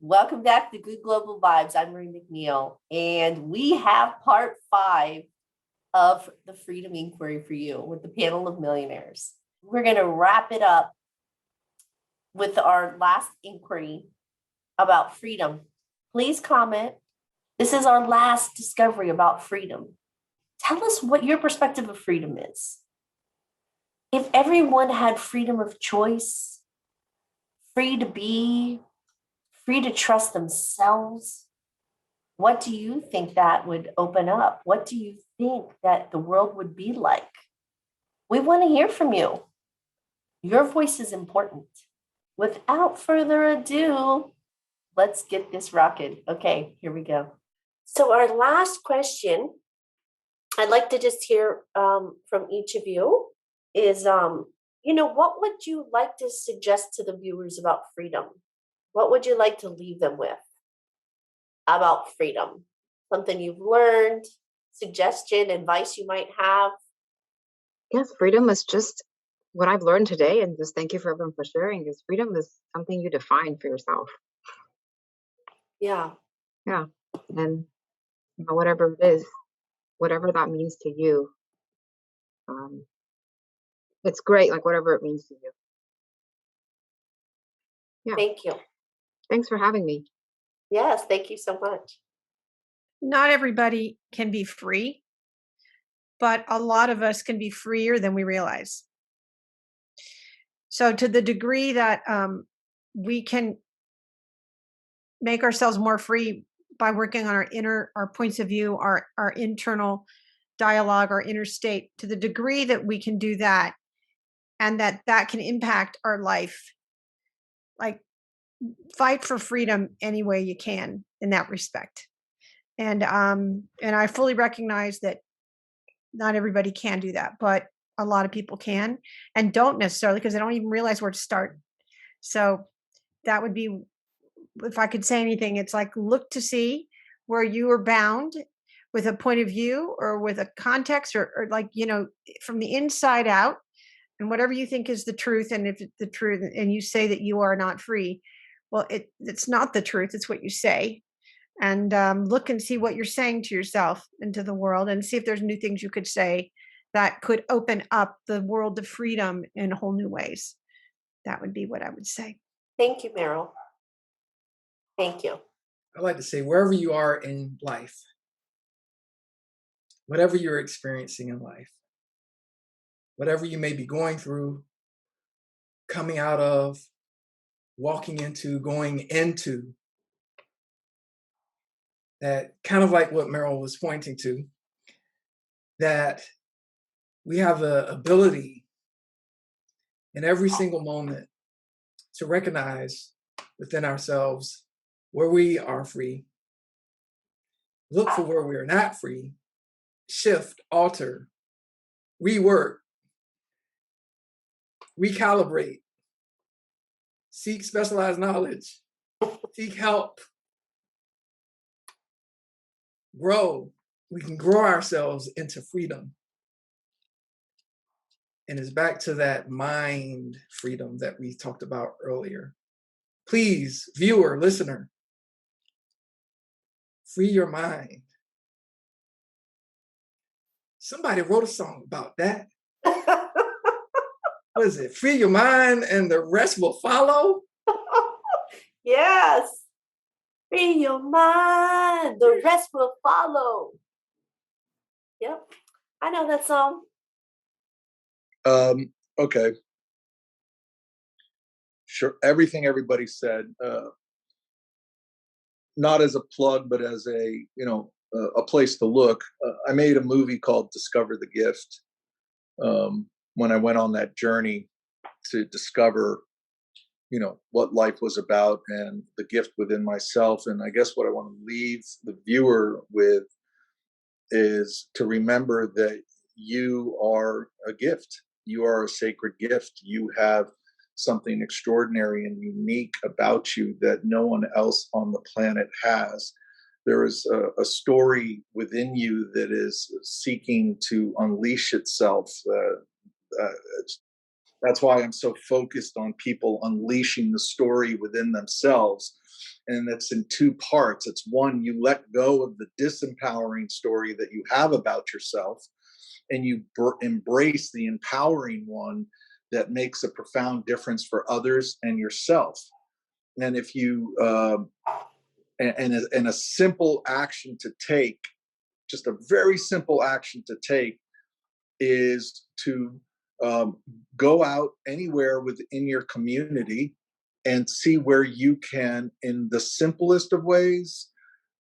Welcome back to Good Global Vibes. I'm Marie McNeal, and we have part 5 of the Freedom Inquiry for you with the panel of millionaires. We're going to wrap it up with our last inquiry about freedom. Please comment. This is our last discovery about freedom. Tell us what your perspective of freedom is. If everyone had freedom of choice, free to be, free to trust themselves, what do you think that would open up? What do you think that the world would be like? We want to hear from you. Your voice is important. Without further ado, let's get this rocking. Okay, here we go. So our last question, I'd like to just hear from each of you is, what would you like to suggest to the viewers about freedom? What would you like to leave them with about freedom? Something you've learned, suggestion, advice you might have? Yes, freedom is just what I've learned today, and just thank you for everyone for sharing, is freedom is something you define for yourself. Yeah. Yeah. And whatever it is, whatever that means to you, it's great, like whatever it means to you. Yeah. Thank you. Thanks for having me. Yes, thank you so much. Not everybody can be free, but a lot of us can be freer than we realize. So to the degree that we can make ourselves more free by working on our points of view, our internal dialogue, our inner state, to the degree that we can do that, and that can impact our life, like fight for freedom any way you can in that respect. And I fully recognize that not everybody can do that, but a lot of people can and don't necessarily, because they don't even realize where to start. So that would be, if I could say anything, it's like, look to see where you are bound with a point of view or with a context or like, from the inside out, and whatever you think is the truth. And if it's the truth and you say that you are not free, well, it's not the truth. It's what you say. And look and see what you're saying to yourself and to the world, and see if there's new things you could say that could open up the world of freedom in whole new ways. That would be what I would say. Thank you, Meryl. Thank you. I'd like to say, wherever you are in life, whatever you're experiencing in life, whatever you may be going through, coming out of, walking into, going into, that kind of like what Meryl was pointing to, that we have the ability in every single moment to recognize within ourselves where we are free, look for where we are not free, shift, alter, rework, recalibrate, seek specialized knowledge, seek help, grow. We can grow ourselves into freedom. And it's back to that mind freedom that we talked about earlier. Please, viewer, listener, free your mind. Somebody wrote a song about that. What is it? Free your mind and the rest will follow? Yes. Free your mind, the rest will follow. Yep. I know that song. Okay. Sure. Everything everybody said, not as a plug, but as a place to look. I made a movie called Discover the Gift when I went on that journey to discover, what life was about and the gift within myself. And I guess what I want to leave the viewer with is to remember that you are a gift. You are a sacred gift. You have something extraordinary and unique about you that no one else on the planet has. There is a story within you that is seeking to unleash itself. That's why I'm so focused on people unleashing the story within themselves. and it's in two parts. It's one, you let go of the disempowering story that you have about yourself, and you embrace the empowering one that makes a profound difference for others and yourself. And if you and a simple action to take, just a very simple action to take, is to go out anywhere within your community and see where you can, in the simplest of ways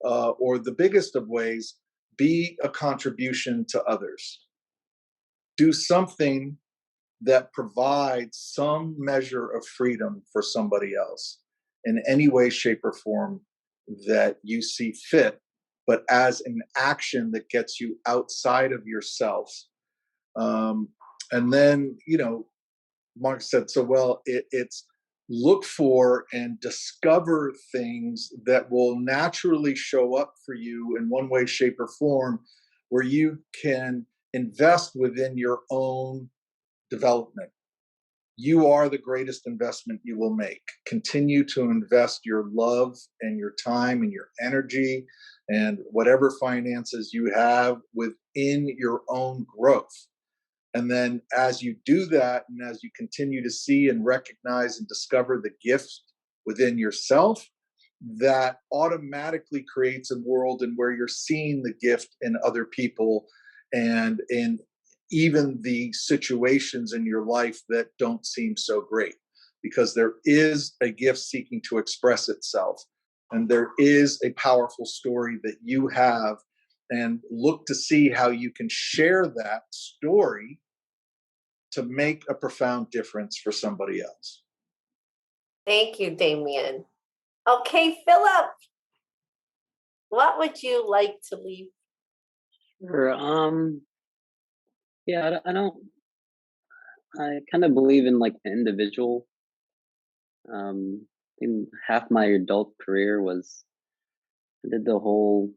or the biggest of ways, be a contribution to others. Do something that provides some measure of freedom for somebody else in any way, shape, or form that you see fit, but as an action that gets you outside of yourself. And then, Mark said so well, it's look for and discover things that will naturally show up for you in one way, shape, or form, where you can invest within your own development. You are the greatest investment you will make. Continue to invest your love and your time and your energy and whatever finances you have within your own growth. And then as you do that, and as you continue to see and recognize and discover the gift within yourself, that automatically creates a world in where you're seeing the gift in other people and in even the situations in your life that don't seem so great, because there is a gift seeking to express itself, and there is a powerful story that you have, and look to see how you can share that story to make a profound difference for somebody else. Thank you, Demian. Okay, Philip, what would you like to leave? Sure. Yeah, I kind of believe in like the individual. I think half my adult career was, I did the whole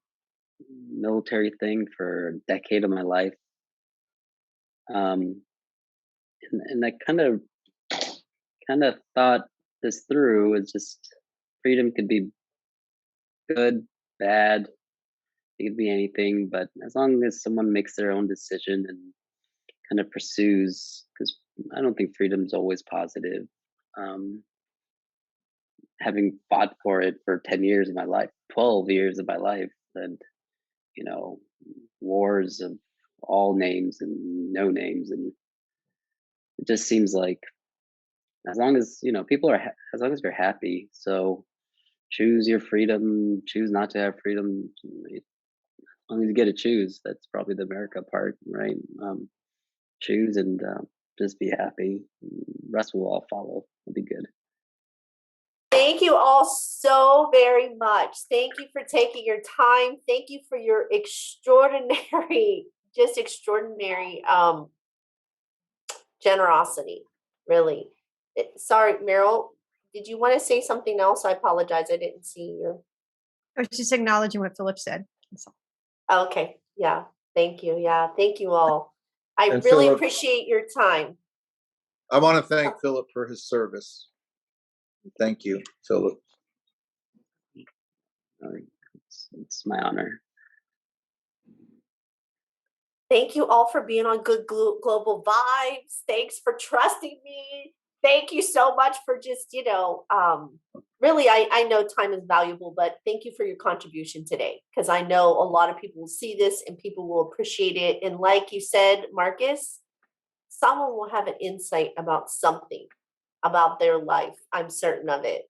military thing for a decade of my life. And I kind of thought this through. It's just freedom could be good, bad, it could be anything, but as long as someone makes their own decision and kind of pursues, because I don't think freedom's always positive. Having fought for it for 10 years of my life, 12 years of my life, and wars of all names and no names, and it just seems like as long as people are as long as you're happy, so choose your freedom, choose not to have freedom. As long as you get to choose, that's probably the America part, right? Choose and just be happy. Rest will all follow. It'll be good. Thank you all so very much. Thank you for taking your time. Thank you for your extraordinary generosity, really. Sorry, Meryl, did you want to say something else? I apologize. I didn't see you. I was just acknowledging what Philip said. Okay. Yeah. Thank you. Yeah. Thank you all. I And really Philip, appreciate your time. I want to thank Philip for his service. Thank you, Philip. It's my honor. Thank you all for being on Good Global Vibes. Thanks for trusting me. Thank you so much for just, really, I know time is valuable, but thank you for your contribution today, because I know a lot of people will see this and people will appreciate it. And like you said, Marcus, someone will have an insight about something about their life. I'm certain of it.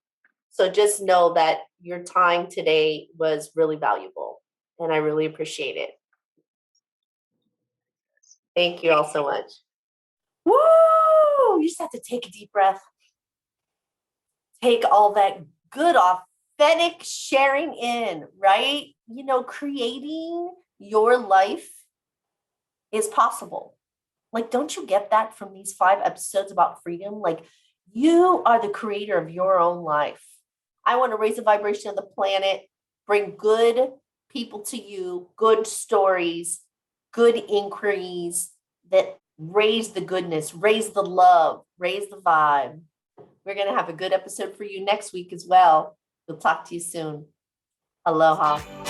So just know that your time today was really valuable, and I really appreciate it. Thank you all so much. Woo! You just have to take a deep breath. Take all that good, authentic sharing in, right? Creating your life is possible. Like, don't you get that from these 5 episodes about freedom? Like, you are the creator of your own life. I want to raise the vibration of the planet, bring good people to you, good stories, good inquiries that raise the goodness, raise the love, raise the vibe. We're going to have a good episode for you next week as well. We'll talk to you soon. Aloha.